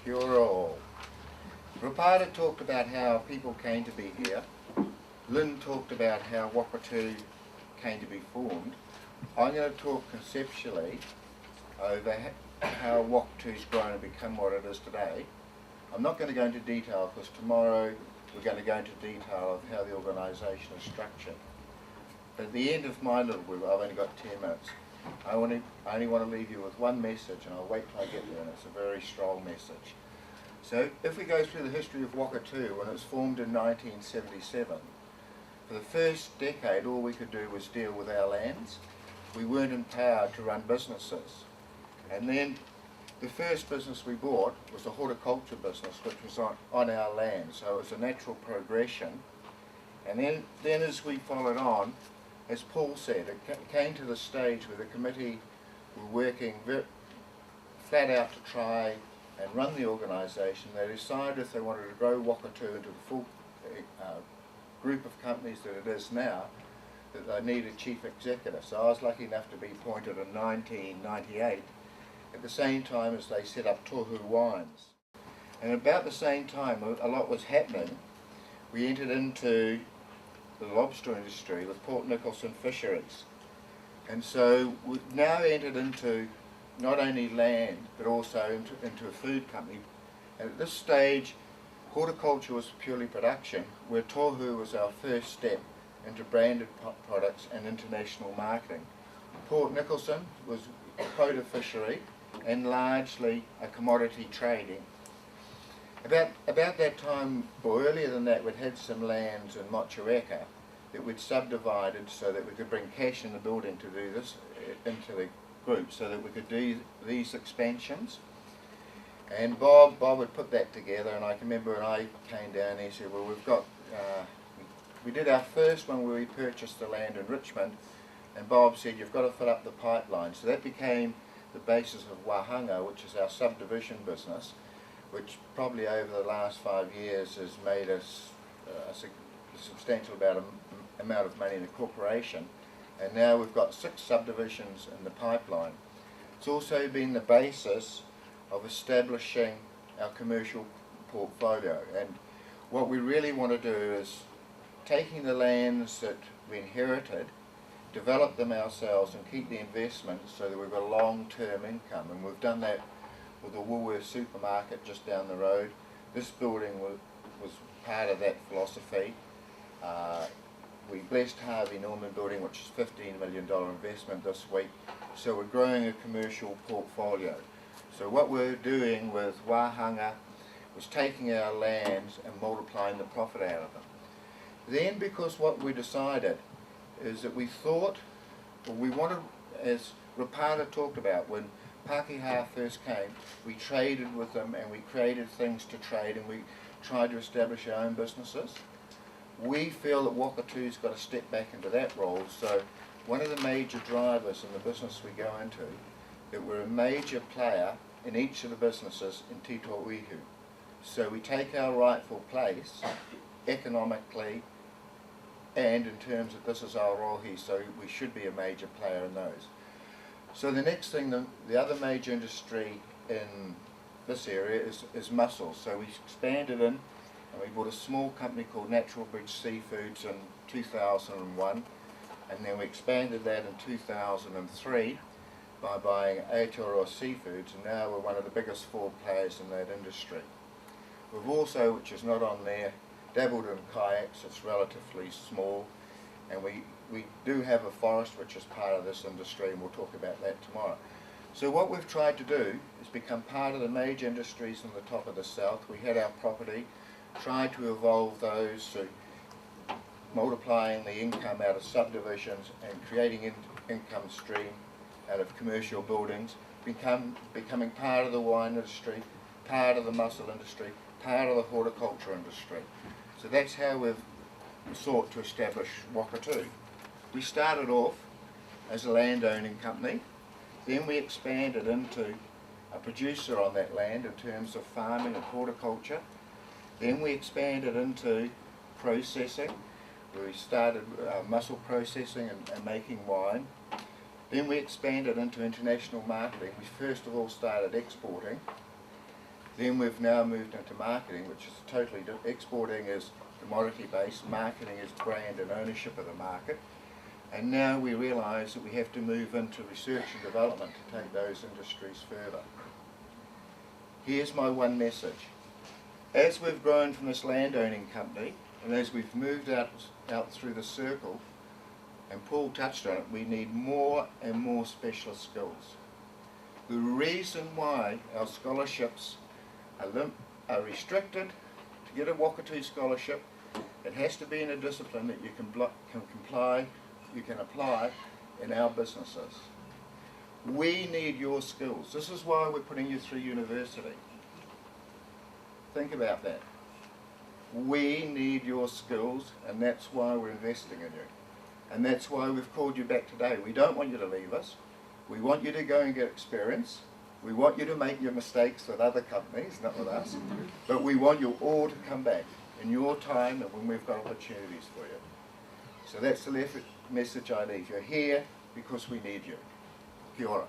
Kia ora all. Rapata talked about how people came to be here. Lynn talked about how wakatu came to be formed. I'm going to talk conceptually over how wakatu's grown and become what it is today. I'm not going to go into detail because tomorrow we're going to go into detail of how the organisation is structured. But at the end of my little group, I've only got 10 minutes. I only want to leave you with one message, and I'll wait till I get there, and it's a very strong message. So if we go through the history of wakatu, when it was formed in 1977, for the first decade all we could do was deal with our lands. We weren't empowered to run businesses. And then the first business we bought was a horticulture business which was on our land, so it was a natural progression. And then as we followed on, as Paul said, it came to the stage where the committee were working flat out to try and run the organisation. They decided if they wanted to grow wakatu into the full group of companies that it is now, that they needed a chief executive. So I was lucky enough to be appointed in 1998, at the same time as they set up Tohu Wines. And about the same time a lot was happening. We entered into the lobster industry with Port Nicholson Fisheries. And so we've now entered into not only land but also into a food company. And at this stage horticulture was purely production, where Tohu was our first step into branded products and international marketing. Port Nicholson was a quota fishery and largely a commodity trading. About that time, or earlier than that, we'd had some lands in Motueka that we'd subdivided so that we could bring cash in the building to do this into the group, so that we could do these expansions. And Bob would put that together, and I can remember when I came down, he said, well, we've got, we did our first one where we purchased the land in Richmond, and Bob said, you've got to fill up the pipeline. So that became the basis of Wahanga, which is our subdivision business, which probably over the last 5 years has made us a substantial amount of money in the corporation. And now we've got 6 subdivisions in the pipeline. It's also been the basis of establishing our commercial portfolio. And what we really want to do is taking the lands that we inherited, develop them ourselves and keep the investment so that we've got a long-term income. And we've done that with the Woolworths supermarket just down the road. This building was part of that philosophy. We blessed Harvey Norman building, which is a $15 million investment this week. So we're growing a commercial portfolio. So what we're doing with Wahanga was taking our lands and multiplying the profit out of them. Then, because what we decided is that we thought, or we wanted, as Rapata talked about, when Pākehā first came, we traded with them and we created things to trade and we tried to establish our own businesses. We feel that wakatu's got to step back into that role. So one of the major drivers in the business we go into, that we're a major player in each of the businesses in Tito Ihu. So we take our rightful place economically and in terms of this is our rohi, so we should be a major player in those. So the next thing, the other major industry in this area is mussels. So we expanded in and we bought a small company called Natural Bridge Seafoods in 2001, and then we expanded that in 2003 by buying Aotearoa Seafoods, and now we're one of the biggest 4 players in that industry. We've also, which is not on there, dabbled in kayaks. It's relatively small, and we do have a forest which is part of this industry, and we'll talk about that tomorrow. So what we've tried to do is become part of the major industries in the top of the south. We had our property, tried to evolve those to multiplying the income out of subdivisions and creating income stream out of commercial buildings, becoming part of the wine industry, part of the mussel industry, part of the horticulture industry. So that's how we've sought to establish wakatu. We started off as a land-owning company, then we expanded into a producer on that land in terms of farming and horticulture. Then we expanded into processing, where we started mussel processing and making wine. Then we expanded into international marketing. We first of all started exporting. Then we've now moved into marketing, which is totally exporting is commodity based, marketing is brand and ownership of the market. And now we realise that we have to move into research and development to take those industries further. Here's my one message. As we've grown from this landowning company, and as we've moved out through the circle, and Paul touched on it, we need more and more specialist skills. The reason why our scholarships are restricted, to get a wakatu scholarship, it has to be in a discipline that you can apply in our businesses. We need your skills. This is why we're putting you through university. Think about that. We need your skills, and that's why we're investing in you. And that's why we've called you back today. We don't want you to leave us. We want you to go and get experience. We want you to make your mistakes with other companies, not with us. But we want you all to come back in your time and when we've got opportunities for you. So that's the message I leave. You're here because we need you. Kia ora.